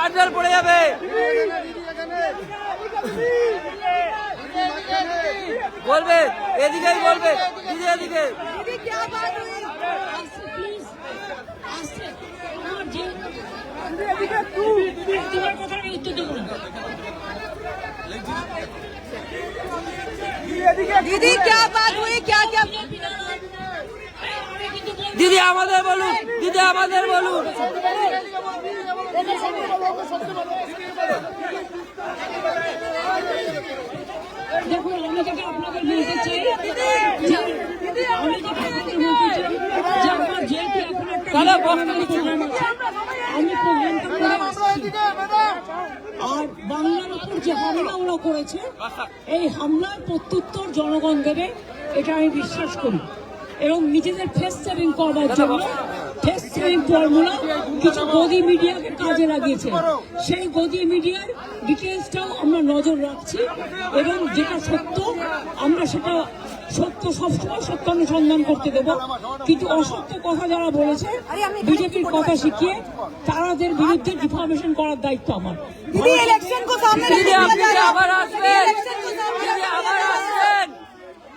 Charger পড়ে যাবে। বলবে এদিকেই বলবে, দিদি এদিকে। दीदी क्या बात हुई, क्या क्या? দিদি আমাদের বলুন, দিদি আমাদের বলুন। দেখুন, আমি যেটা আপনাদের বলতে চাই, আমি যেহেতু এখন একটা প্রোগ্রাম আছে, আমি প্রোগ্রামটা করে আসছি। আর বাংলার উপর যে হামলা ওরা করেছে, এই হামলার প্রত্যুত্তর জনগণ দেবে, এটা আমি বিশ্বাস করি। এবং নিজেদের ফেস সেভিং করবার জন্য ফেস সেভিং ফর্মুলা কিছু গদি মিডিয়াকে কাজে লাগিয়েছে। সেই গদি মিডিয়ার ডিটেলসটাও আমরা নজর রাখছি এবং যেটা সত্য আমরা সেটা সত্য সবসময় সত্য অনুসন্ধান করতে দেব। কিন্তু অসত্য কথা যারা বলেছে, বিজেপির কথা শিখিয়ে তাদের বিরুদ্ধে ডিফামেশন করার দায়িত্ব আমার। दीदी इलेक्शन को सामने रखते দিদি আপনি हुए আবার আসবেন, इलेक्शन को सामने দিদি আবার আসছেন,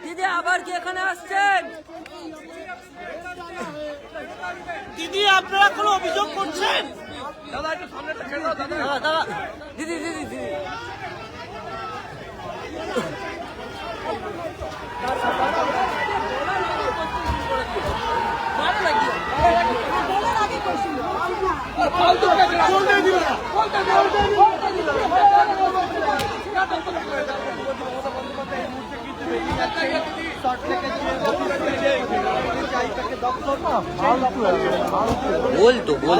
দিদি আবার কি এখানে আসছেন? দিদি আপনারা কোনো অভিযোগ করছেন? দাদা একটু সামনেটা ছেড়ে দাও, দাদা দাদা দিদি দিদি দিদি बोल तो बोल